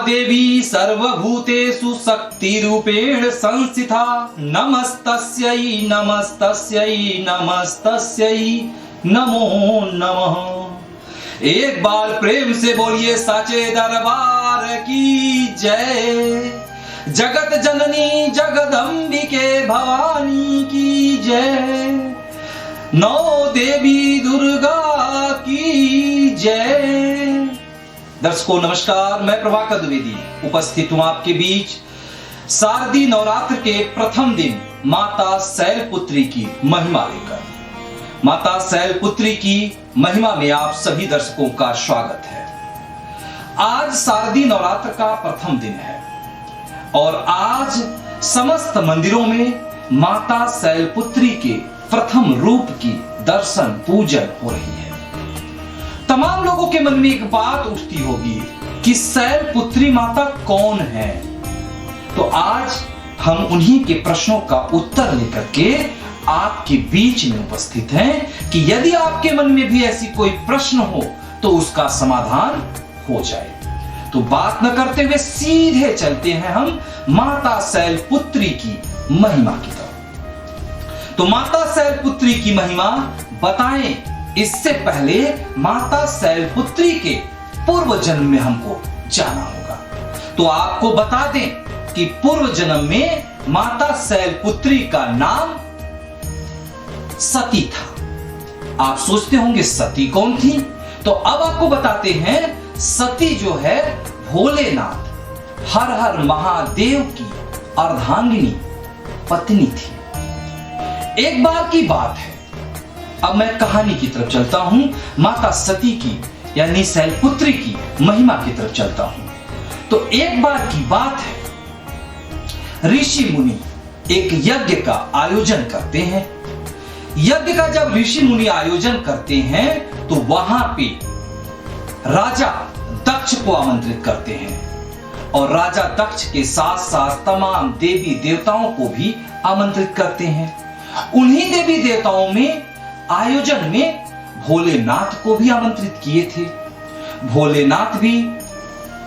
देवी सर्वभूतेषु शक्तिरूपेण संस्थिता नमस्तस्यै नमस्तस्यै नमस्तस्यै नमो नमः। एक बार प्रेम से बोलिए साचे दरबार की जय। जगत जननी जगदम्बिके भवानी की जय। नौ देवी दुर्गा की जय। दर्शकों नमस्कार, मैं प्रभाकर द्विवेदी उपस्थित हूं आपके बीच शारदीय नवरात्र के प्रथम दिन माता शैलपुत्री की महिमा लेकर। माता शैलपुत्री की महिमा में आप सभी दर्शकों का स्वागत है। आज शारदीय नवरात्र का प्रथम दिन है और आज समस्त मंदिरों में माता शैलपुत्री के प्रथम रूप की दर्शन पूजन हो रही है। तमाम लोगों के मन में एक बात उठती होगी कि शैलपुत्री माता कौन है। तो आज हम उन्हीं के प्रश्नों का उत्तर लेकर के आपके बीच में उपस्थित हैं कि यदि आपके मन में भी ऐसी कोई प्रश्न हो तो उसका समाधान हो जाए। तो बात न करते हुए सीधे चलते हैं हम माता शैलपुत्री की महिमा की तरफ। तो माता शैलपुत्री की महिमा बताएं, इससे पहले माता शैलपुत्री के पूर्व जन्म में हमको जाना होगा। तो आपको बता दें कि पूर्व जन्म में माता शैलपुत्री का नाम सती था। आप सोचते होंगे सती कौन थी, तो अब आपको बताते हैं सती जो है भोलेनाथ हर हर महादेव की अर्धांगिनी पत्नी थी। एक बार की बात है, अब मैं कहानी की तरफ चलता हूं, माता सती की यानी शैलपुत्री की महिमा की तरफ चलता हूं। तो एक बार की बात है, ऋषि मुनि एक यज्ञ का आयोजन करते हैं। यज्ञ का जब ऋषि मुनि आयोजन करते हैं तो वहां पे राजा दक्ष को आमंत्रित करते हैं और राजा दक्ष के साथ साथ तमाम देवी देवताओं को भी आमंत्रित करते हैं। उन्हीं देवी देवताओं में आयोजन में भोलेनाथ को भी आमंत्रित किए थे। भोलेनाथ भी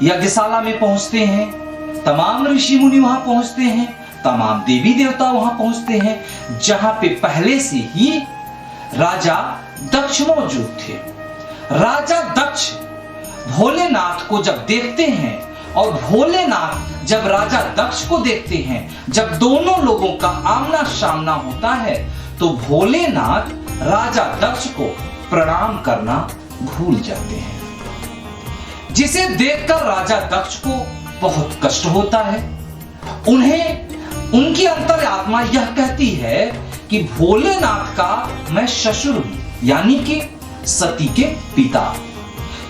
यज्ञशाला में पहुंचते हैं, तमाम ऋषि मुनि वहां पहुंचते हैं, तमाम देवी देवता वहां पहुंचते हैं, जहां पे पहले से ही राजा दक्ष मौजूद थे। राजा दक्ष भोलेनाथ को जब देखते हैं और भोलेनाथ जब राजा दक्ष को देखते हैं, जब दोनों लोगों का आमना सामना होता है तो भोलेनाथ राजा दक्ष को प्रणाम करना भूल जाते हैं, जिसे देखकर राजा दक्ष को बहुत कष्ट होता है। उनकी अंतरात्मा यह कहती है कि भोलेनाथ का मैं ससुर हूं, यानी कि सती के पिता।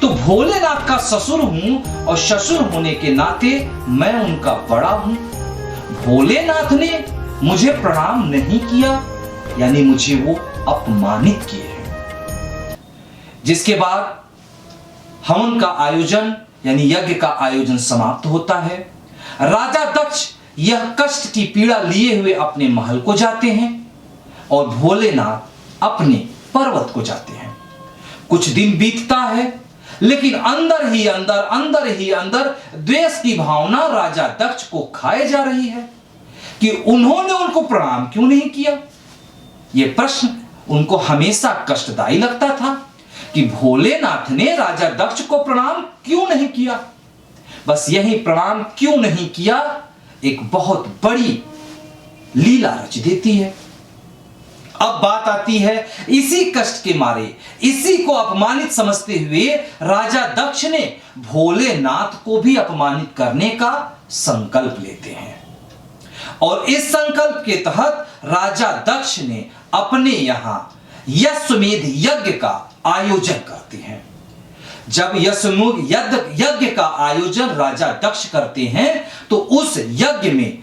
तो भोलेनाथ का ससुर हूं और ससुर होने के नाते मैं उनका बड़ा हूं। भोलेनाथ ने मुझे प्रणाम नहीं किया, यानी मुझे वो अपमानित किए हैं। जिसके बाद हवन का आयोजन यानी यज्ञ का आयोजन समाप्त होता है। राजा दक्ष यह कष्ट की पीड़ा लिए हुए अपने महल को जाते हैं और भोलेनाथ अपने पर्वत को जाते हैं। कुछ दिन बीतता है, लेकिन अंदर ही अंदर द्वेष की भावना राजा दक्ष को खाए जा रही है कि उन्होंने उनको प्रणाम क्यों नहीं किया। यह प्रश्न उनको हमेशा कष्टदायी लगता था कि भोलेनाथ ने राजा दक्ष को प्रणाम क्यों नहीं किया। बस यही प्रणाम क्यों नहीं किया एक बहुत बड़ी लीला रच देती है। अब बात आती है, इसी कष्ट के मारे, इसी को अपमानित समझते हुए राजा दक्ष ने भोलेनाथ को भी अपमानित करने का संकल्प लेते हैं और इस संकल्प के तहत राजा दक्ष ने अपने यहां यज्ञ यज्ञ का आयोजन करते हैं। जब यज्ञ का आयोजन राजा दक्ष करते हैं तो उस यज्ञ में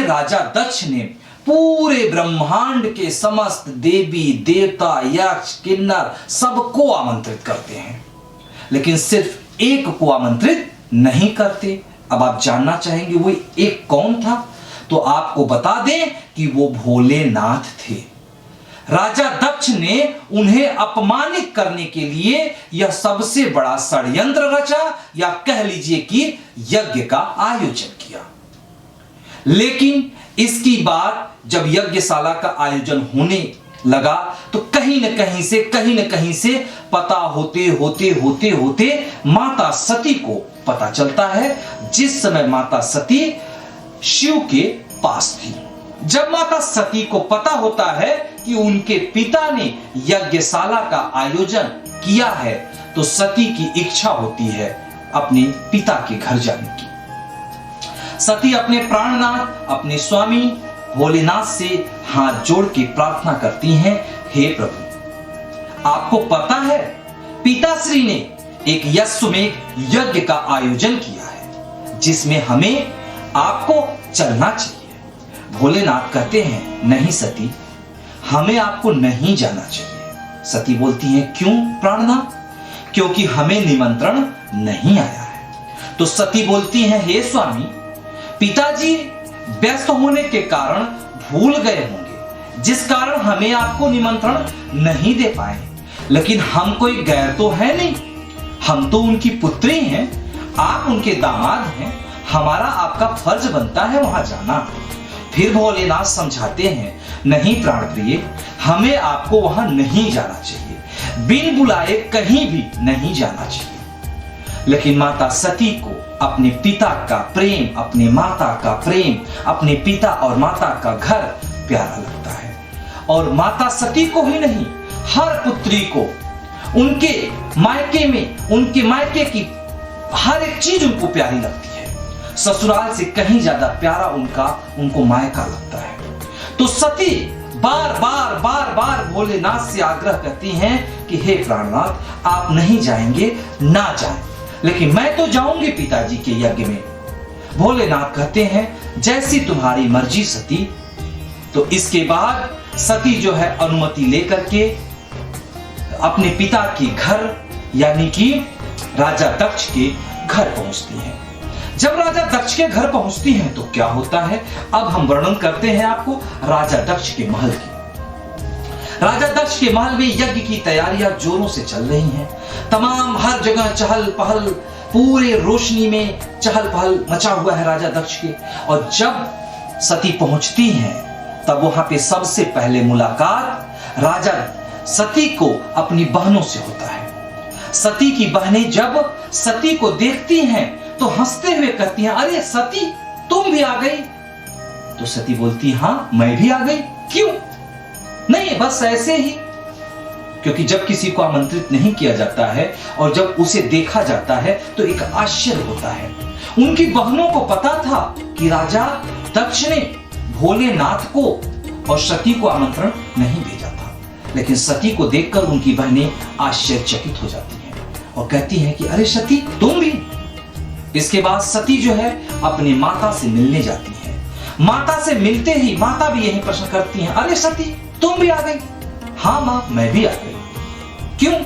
राजा दक्ष ने पूरे ब्रह्मांड के समस्त देवी देवता यक्ष किन्नर सबको आमंत्रित करते हैं, लेकिन सिर्फ एक को आमंत्रित नहीं करते। अब आप जानना चाहेंगे वो एक कौन था, तो आपको बता दें कि वो भोलेनाथ थे। राजा दक्ष ने उन्हें अपमानित करने के लिए यह सबसे बड़ा षड्यंत्र रचा, या कह लीजिए कि यज्ञ का आयोजन किया। लेकिन इसकी बात जब यज्ञशाला का आयोजन होने लगा तो कहीं न कहीं से पता होते होते माता सती को पता चलता है, जिस समय माता सती शिव के पास थी। जब माता सती को पता होता है कि उनके पिता ने यज्ञशाला का आयोजन किया है, तो सती की इच्छा होती है अपने पिता के घर जाने की। सती अपने प्राणनाथ, अपने स्वामी भोलेनाथ से हाथ जोड़ के प्रार्थना करती हैं, हे प्रभु, आपको पता है पिताश्री ने एक यज्ञ यज्ञ का आयोजन किया है, जिसमें हमें आपको चलना चाहिए। भोलेनाथ कहते हैं, नहीं सती, हमें आपको नहीं जाना चाहिए। सती बोलती हैं, क्यों प्राणनाथ? क्योंकि हमें निमंत्रण नहीं आया है। तो सती बोलती हैं, हे स्वामी, पिताजी व्यस्त होने के कारण भूल गए होंगे, जिस कारण हमें आपको निमंत्रण नहीं दे पाए। लेकिन हम कोई गैर तो है नहीं, हम तो उनकी पुत्री हैं, आप उनके दामाद हैं, हमारा आपका फर्ज बनता है वहां जाना। फिर भोलेनाथ समझाते हैं, नहीं प्राण प्रिय, हमें आपको वहां नहीं जाना चाहिए, बिन बुलाए कहीं भी नहीं जाना चाहिए। लेकिन माता सती को अपने पिता का प्रेम, अपने माता का प्रेम, अपने पिता और माता का घर प्यारा लगता है। और माता सती को ही नहीं, हर पुत्री को उनके मायके में, उनके मायके की हर एक चीज उनको प्यारी लगती है। ससुराल से कहीं ज्यादा प्यारा उनको मायका लगता है। तो सती बार बार भोलेनाथ से आग्रह करती हैं कि हे प्राणनाथ, आप नहीं जाएंगे ना जाएं, लेकिन मैं तो जाऊंगी पिताजी के यज्ञ में। भोलेनाथ कहते हैं, जैसी तुम्हारी मर्जी सती। तो इसके बाद सती जो है अनुमति लेकर के अपने पिता के घर, यानी कि राजा दक्ष के घर पहुंचती हैं। जब राजा दक्ष के घर पहुंचती हैं तो क्या होता है, अब हम वर्णन करते हैं आपको राजा दक्ष के महल की। राजा दक्ष के महल में यज्ञ की तैयारियां जोरों से चल रही हैं। तमाम हर जगह चहल पहल, पूरे रोशनी में चहल पहल मचा हुआ है राजा दक्ष के। और जब सती पहुंचती हैं तब वहां पे सबसे पहले मुलाकात राजा सती को अपनी बहनों से होता है। सती की बहनें जब सती को देखती हैं तो हंसते हुए कहती हैं, अरे सती, तुम भी आ गई? तो सती बोलती, हाँ मैं भी आ गई। क्यों? नहीं, बस ऐसे ही। क्योंकि जब किसी को आमंत्रित नहीं किया जाता है और जब उसे देखा जाता है तो एक आश्चर्य होता है। उनकी बहनों को पता था कि राजा दक्ष ने भोलेनाथ को और सती को आमंत्रण नहीं भेजा था, लेकिन सती को देखकर उनकी बहनें आश्चर्यचकित हो जाती हैं और कहती हैं कि अरे सती, तुम भी? इसके बाद सती जो है अपनी माता से मिलने जाती है। माता से मिलते ही माता भी यही प्रश्न करती हैं, अरे सती, तुम भी आ गई? हाँ मां, मैं भी आ गई। क्यों?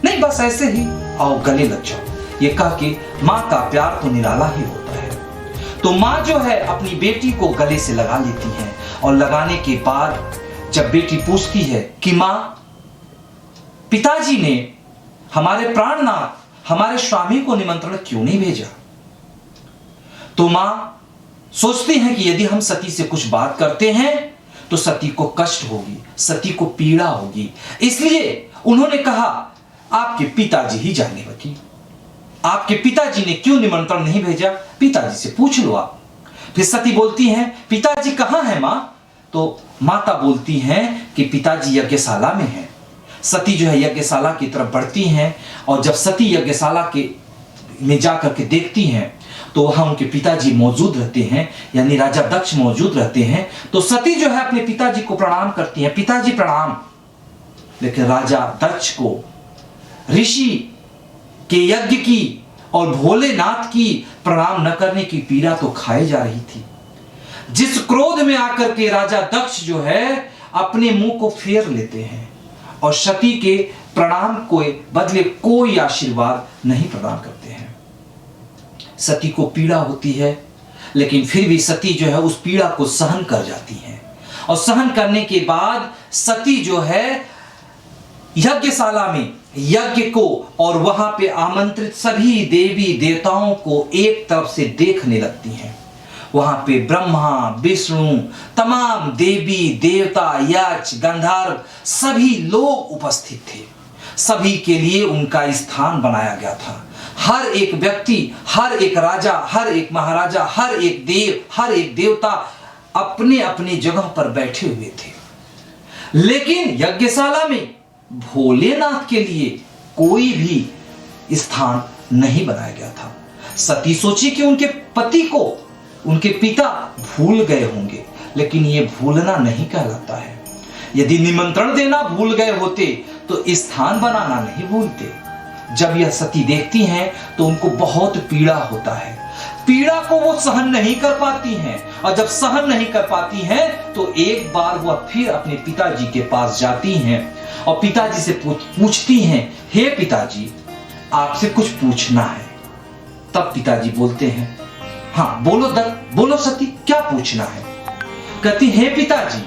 नहीं, बस ऐसे ही, आओ गले लग जाओ। ये कह के मां का प्यार तो निराला ही होता है। तो मां जो है अपनी बेटी को गले से लगा लेती है और लगाने के बाद जब बेटी पूछती है कि मां, पिताजी ने हमारे प्राणनाथ, हमारे स्वामी को निमंत्रण क्यों नहीं भेजा? तो मां सोचती है कि यदि हम सती से कुछ बात करते हैं तो सती को कष्ट होगी, सती को पीड़ा होगी, इसलिए उन्होंने कहा आपके पिताजी ही जाने वकील। आपके पिताजी ने क्यों निमंत्रण नहीं भेजा, पिताजी से पूछ लो आप। फिर सती बोलती हैं, पिताजी कहां है मां? तो माता बोलती हैं कि पिताजी यज्ञशाला में हैं। सती जो है यज्ञशाला की तरफ बढ़ती हैं और जब सती यज्ञशाला के में जाकर के देखती हैं तो वहां उनके पिताजी मौजूद रहते हैं, यानी राजा दक्ष मौजूद रहते हैं। तो सती जो है अपने पिताजी को प्रणाम करती हैं, पिताजी प्रणाम। लेकिन राजा दक्ष को ऋषि के यज्ञ की और भोलेनाथ की प्रणाम न करने की पीड़ा तो खाई जा रही थी। जिस क्रोध में आकर के राजा दक्ष जो है अपने मुंह को फेर लेते हैं और सती के प्रणाम को बदले कोई आशीर्वाद नहीं प्रदान करते हैं। सती को पीड़ा होती है, लेकिन फिर भी सती जो है उस पीड़ा को सहन कर जाती हैं। और सहन करने के बाद सती जो है यज्ञशाला में यज्ञ को और वहां पे आमंत्रित सभी देवी देवताओं को एक तरफ से देखने लगती हैं। वहां पे ब्रह्मा विष्णु तमाम देवी देवता यक्ष गंधर्व सभी लोग उपस्थित थे। सभी के लिए उनका स्थान बनाया गया था। हर एक व्यक्ति, हर एक राजा, हर एक महाराजा, हर एक देव, हर एक देवता अपने अपने जगह पर बैठे हुए थे। लेकिन यज्ञशाला में भोलेनाथ के लिए कोई भी स्थान नहीं बनाया गया था। सती सोची कि उनके पति को उनके पिता भूल गए होंगे, लेकिन ये भूलना नहीं कहलाता है। यदि निमंत्रण देना भूल गए होते तो स्थान बनाना नहीं भूलते। जब यह सती देखती हैं तो उनको बहुत पीड़ा होता है। पीड़ा को वो सहन नहीं कर पाती हैं, और जब सहन नहीं कर पाती हैं तो एक बार वह फिर अपने पिताजी के पास जाती हैं और पिताजी से पूछती हैं, हे पिताजी आपसे कुछ पूछना है। तब पिताजी बोलते हैं, हाँ बोलो सती क्या पूछना है। कहती, हे पिताजी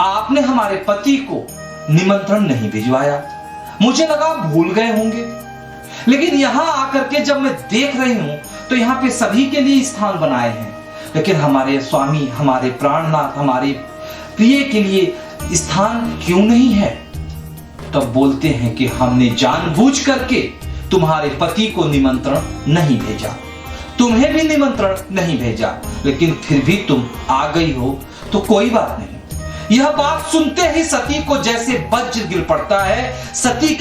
आपने हमारे पति को निमंत्रण नहीं भिजवाया, मुझे लगा भूल गए होंगे, लेकिन यहां आकर के जब मैं देख रही हूं तो यहां पे सभी के लिए स्थान बनाए हैं, लेकिन हमारे स्वामी, हमारे प्राणनाथ, हमारे प्रिय के लिए स्थान क्यों नहीं है। तब बोलते हैं कि हमने जानबूझ करके तुम्हारे पति को निमंत्रण नहीं भेजा, तुम्हें भी निमंत्रण नहीं भेजा, लेकिन फिर भी तुम आ गई हो तो कोई बात नहीं। यह बात सुनते ही सती को जैसे वज्र गिर पड़ता है। सती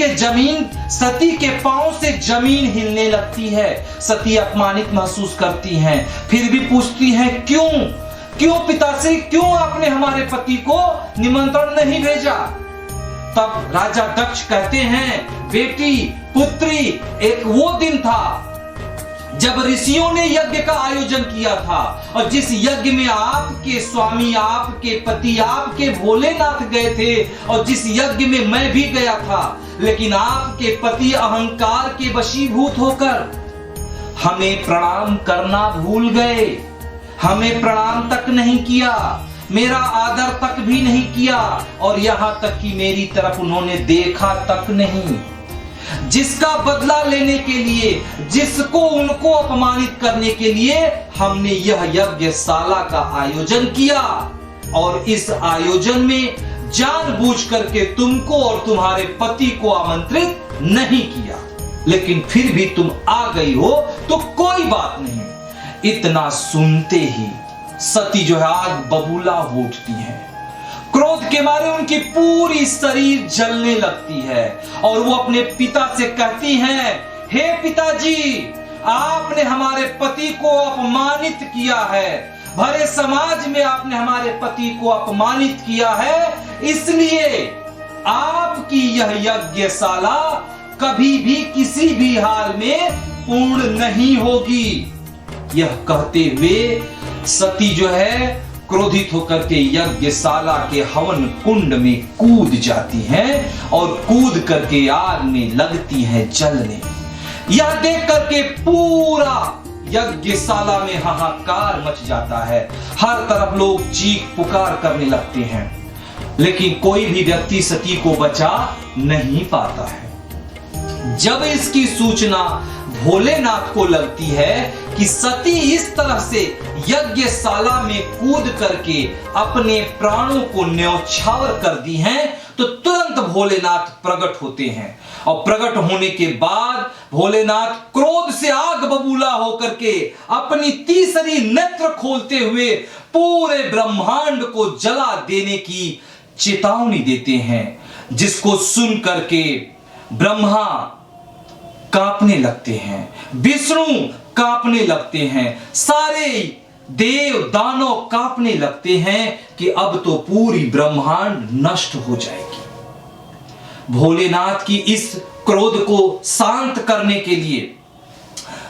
के पांव से जमीन हिलने लगती है। सती अपमानित महसूस करती हैं, फिर भी पूछती हैं, क्यों पिताश्री, क्यों आपने हमारे पति को निमंत्रण नहीं भेजा। तब राजा दक्ष कहते हैं, बेटी पुत्री, एक वो दिन था जब ऋषियों ने यज्ञ का आयोजन किया था, और जिस यज्ञ में आपके स्वामी, आपके पति, आपके भोलेनाथ गए थे, और जिस यज्ञ में मैं भी गया था, लेकिन आपके पति अहंकार के वशीभूत होकर हमें प्रणाम करना भूल गए, हमें प्रणाम तक नहीं किया, मेरा आदर तक भी नहीं किया, और यहां तक कि मेरी तरफ उन्होंने देखा तक नहीं। जिसका बदला लेने के लिए, जिसको उनको अपमानित करने के लिए हमने यह यज्ञशाला का आयोजन किया, और इस आयोजन में जानबूझ करके तुमको और तुम्हारे पति को आमंत्रित नहीं किया, लेकिन फिर भी तुम आ गई हो तो कोई बात नहीं। इतना सुनते ही सती जो है आग बबूला हो उठती है। क्रोध के मारे उनकी पूरी शरीर जलने लगती है, और वो अपने पिता से कहती हैं, हे पिताजी आपने हमारे पति को अपमानित किया है, भरे समाज में आपने हमारे पति को अपमानित किया है, इसलिए आपकी यह यज्ञशाला कभी भी किसी भी हाल में पूर्ण नहीं होगी। यह कहते हुए सती जो है क्रोधित होकर के यज्ञशाला के हवन कुंड में कूद जाती हैं, और कूद करके आग में लगती हैं जलने। यह देख करके पूरा यज्ञशाला में हाहाकार मच जाता है। हर तरफ लोग चीख पुकार करने लगते हैं, लेकिन कोई भी व्यक्ति सती को बचा नहीं पाता है। जब इसकी सूचना भोलेनाथ को लगती है कि सती इस तरह से यज्ञशाला में कूद करके अपने प्राणों को न्यौछावर कर दी हैं, तो तुरंत भोलेनाथ प्रकट होते हैं, और प्रकट होने के बाद भोलेनाथ क्रोध से आग बबूला होकर के अपनी तीसरी नेत्र खोलते हुए पूरे ब्रह्मांड को जला देने की चेतावनी देते हैं, जिसको सुन करके ब्रह्मा कांपने लगते हैं, विष्णु कांपने लगते हैं, सारे देव दानव कांपने लगते हैं कि अब तो पूरी ब्रह्मांड नष्ट हो जाएगी। भोलेनाथ की इस क्रोध को शांत करने के लिए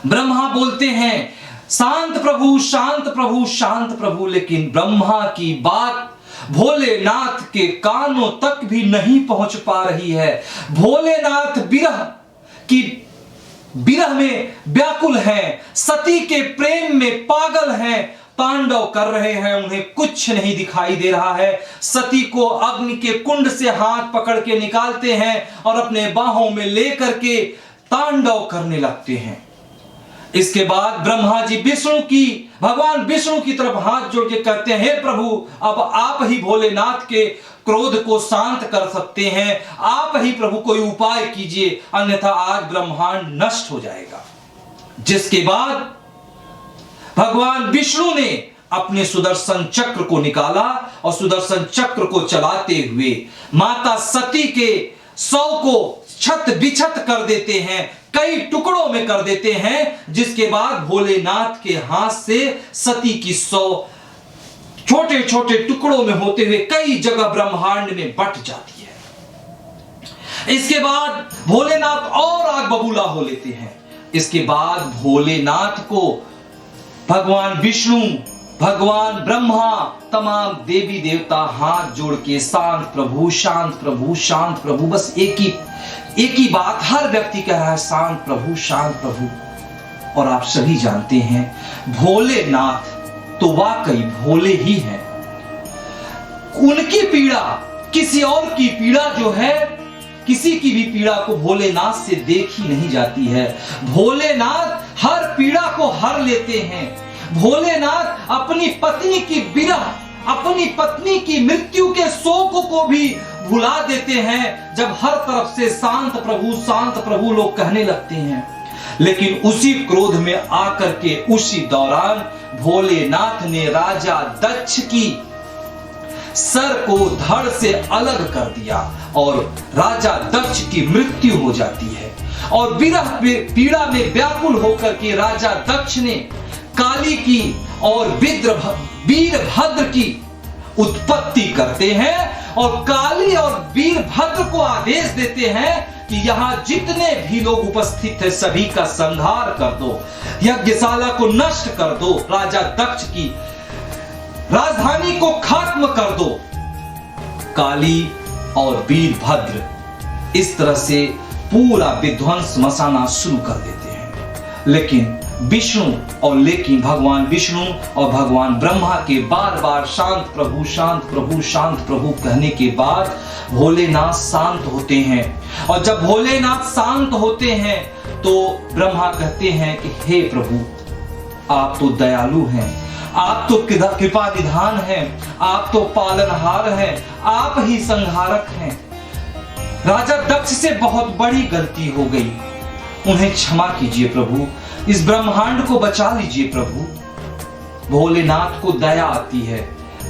ब्रह्मा बोलते हैं, शांत प्रभु शांत प्रभु शांत प्रभु, लेकिन ब्रह्मा की बात भोलेनाथ के कानों तक भी नहीं पहुंच पा रही है। भोलेनाथ विरह में व्याकुल हैं, सती के प्रेम में पागल हैं, तांडव कर रहे हैं, उन्हें कुछ नहीं दिखाई दे रहा है। सती को अग्नि के कुंड से हाथ पकड़ के निकालते हैं और अपने बाहों में लेकर के तांडव करने लगते हैं। इसके बाद ब्रह्मा जी भगवान विष्णु की तरफ हाथ जोड़ के कहते हैं, हे प्रभु, अब आप ही भोलेनाथ के क्रोध को शांत कर सकते हैं, आप ही प्रभु कोई उपाय कीजिए, अन्यथा आज ब्रह्मांड नष्ट हो जाएगा। जिसके बाद भगवान विष्णु ने अपने सुदर्शन चक्र को निकाला और सुदर्शन चक्र को चलाते हुए माता सती के शव को छत बिछत कर देते हैं, कई टुकड़ों में कर देते हैं। जिसके बाद भोलेनाथ के हाथ से सती की शव छोटे छोटे टुकड़ों में होते हुए कई जगह ब्रह्मांड में बट जाती है। इसके बाद भोलेनाथ और आग बबूला हो लेते हैं। इसके बाद भोलेनाथ को भगवान विष्णु, भगवान ब्रह्मा, तमाम देवी देवता हाथ जोड़ के शांत प्रभु, शांत प्रभु, शांत प्रभु, बस एक ही बात हर व्यक्ति कह रहा है, शांत प्रभु, शांत प्रभु। और आप सभी जानते हैं भोलेनाथ तो वाकई भोले ही हैं। उनकी पीड़ा किसी और की पीड़ा जो है, किसी की भी पीड़ा को भोलेनाथ से देखी नहीं जाती है। भोलेनाथ हर पीड़ा को हर लेते हैं। भोलेनाथ अपनी पत्नी की विरह, अपनी पत्नी की मृत्यु के शोक को भी भुला देते हैं जब हर तरफ से शांत प्रभु लोग कहने लगते हैं। लेकिन उसी क्रोध में आकर के उसी दौरान भोलेनाथ ने राजा दक्ष की सर को धड़ से अलग कर दिया और राजा दक्ष की मृत्यु हो जाती है। और विरह पीड़ा में व्याकुल होकर के राजा दक्ष ने काली की और वीरभद्र की उत्पत्ति करते हैं और काली और वीरभद्र को आदेश देते हैं कि यहां जितने भी लोग उपस्थित हैं सभी का संहार कर दो, यज्ञशाला को नष्ट कर दो, राजा दक्ष की राजधानी को खत्म कर दो। काली और वीरभद्र इस तरह से पूरा विध्वंस मचाना शुरू कर देते हैं। लेकिन भगवान विष्णु और भगवान ब्रह्मा के बार बार शांत प्रभु, शांत प्रभु, शांत प्रभु कहने के बाद भोलेनाथ शांत होते हैं। और जब भोलेनाथ शांत होते हैं तो ब्रह्मा कहते हैं कि हे प्रभु, आप तो दयालु हैं, आप तो कृपा निधान हैं, आप तो पालनहार हैं, आप ही संहारक हैं। राजा दक्ष से बहुत बड़ी गलती हो गई, उन्हें क्षमा कीजिए प्रभु, इस ब्रह्मांड को बचा लीजिए प्रभु। भोलेनाथ को दया आती है,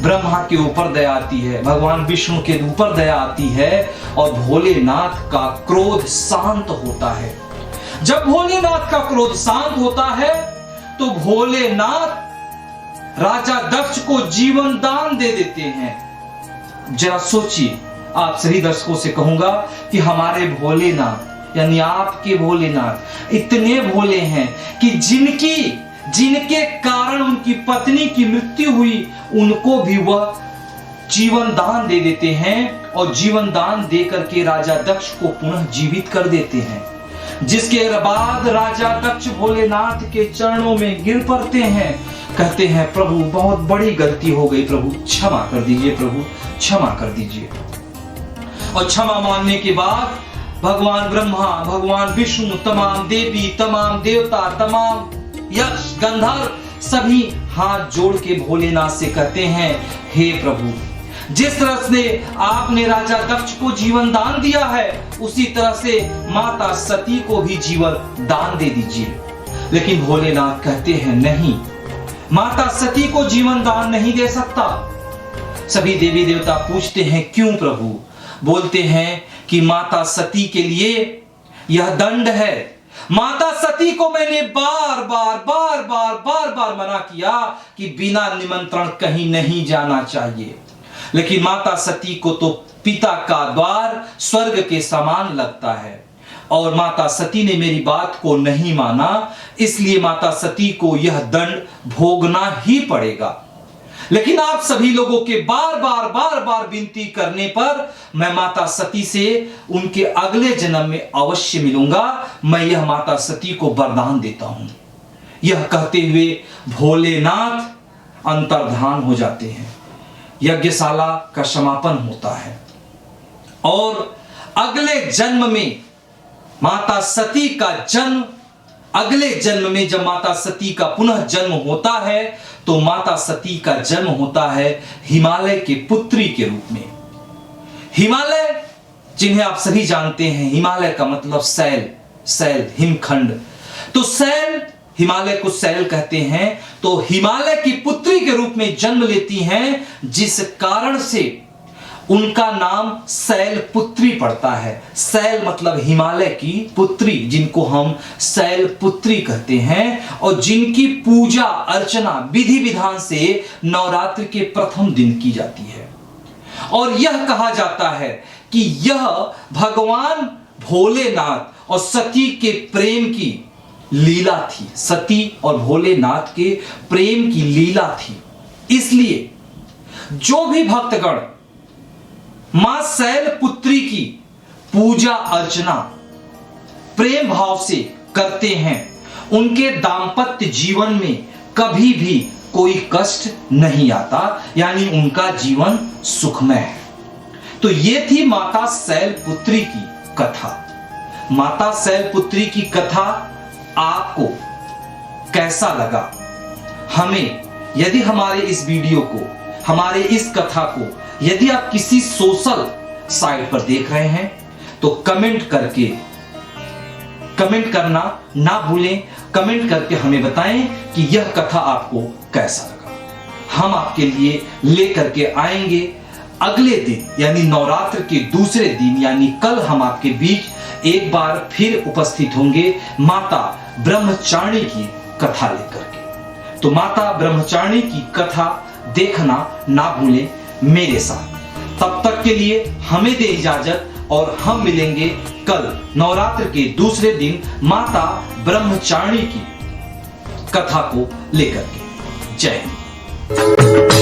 ब्रह्मा के ऊपर दया आती है, भगवान विष्णु के ऊपर दया आती है और भोलेनाथ का क्रोध शांत होता है। जब भोलेनाथ का क्रोध शांत होता है तो भोलेनाथ राजा दक्ष को जीवन दान दे देते हैं। जरा सोचिए, आप सभी दर्शकों से कहूंगा कि हमारे भोलेनाथ यानी आपके भोलेनाथ इतने भोले हैं कि जिनके कारण उनकी पत्नी की मृत्यु हुई, उनको भी वह जीवन दान दे देते हैं और जीवन दान देकर के राजा दक्ष को पुनः जीवित कर देते हैं। जिसके बाद राजा दक्ष भोलेनाथ के चरणों में गिर पड़ते हैं, कहते हैं प्रभु बहुत बड़ी गलती हो गई, प्रभु क्षमा कर दीजिए, प्रभु क्षमा कर दीजिए। और क्षमा मांगने के बाद भगवान ब्रह्मा, भगवान विष्णु, तमाम देवी, तमाम देवता, तमाम यक्ष, गंधर्व सभी हाथ जोड़ के भोलेनाथ से कहते हैं, हे प्रभु, जिस तरह से आपने राजा दक्ष को जीवन दान दिया है उसी तरह से माता सती को भी जीवन दान दे दीजिए। लेकिन भोलेनाथ कहते हैं नहीं, माता सती को जीवन दान नहीं दे सकता। सभी देवी देवता पूछते हैं क्यों प्रभु? बोलते हैं कि माता सती के लिए यह दंड है। माता सती को मैंने बार बार मना किया कि बिना निमंत्रण कहीं नहीं जाना चाहिए, लेकिन माता सती को तो पिता का द्वार स्वर्ग के समान लगता है और माता सती ने मेरी बात को नहीं माना, इसलिए माता सती को यह दंड भोगना ही पड़ेगा। लेकिन आप सभी लोगों के बार बार विनती करने पर मैं माता सती से उनके अगले जन्म में अवश्य मिलूंगा, मैं यह माता सती को वरदान देता हूं। यह कहते हुए भोलेनाथ अंतर्धान हो जाते हैं, यज्ञशाला का समापन होता है और अगले जन्म में माता सती का जन्म, अगले जन्म में जब माता सती का पुनः जन्म होता है तो माता सती का जन्म होता है हिमालय के पुत्री के रूप में। हिमालय जिन्हें आप सभी जानते हैं, हिमालय का मतलब सैल, सैल हिमखंड, तो सैल, हिमालय को सैल कहते हैं। तो हिमालय की पुत्री के रूप में जन्म लेती हैं, जिस कारण से उनका नाम शैल पुत्री पड़ता है। शैल मतलब हिमालय की पुत्री, जिनको हम शैल पुत्री कहते हैं और जिनकी पूजा अर्चना विधि विधान से नवरात्रि के प्रथम दिन की जाती है। और यह कहा जाता है कि यह भगवान भोलेनाथ और सती के प्रेम की लीला थी, सती और भोलेनाथ के प्रेम की लीला थी। इसलिए जो भी भक्तगण मां शैल पुत्री की पूजा अर्चना प्रेम भाव से करते हैं, उनके दांपत्य जीवन में कभी भी कोई कष्ट नहीं आता, यानी उनका जीवन सुखमय है। तो ये थी माता शैल पुत्री की कथा। माता शैल पुत्री की कथा आपको कैसा लगा? हमें, यदि हमारे इस वीडियो को, हमारे इस कथा को यदि आप किसी सोशल साइट पर देख रहे हैं तो कमेंट करना ना भूलें। कमेंट करके हमें बताएं कि यह कथा आपको कैसा लगा। हम आपके लिए लेकर के आएंगे अगले दिन, यानी नवरात्र के दूसरे दिन, यानी कल हम आपके बीच एक बार फिर उपस्थित होंगे माता ब्रह्मचारिणी की कथा लेकर के। तो माता ब्रह्मचारिणी की कथा देखना ना भूलें मेरे साथ। तब तक के लिए हमें दे इजाजत और हम मिलेंगे कल नवरात्र के दूसरे दिन माता ब्रह्मचारिणी की कथा को लेकर के। जय हिंद।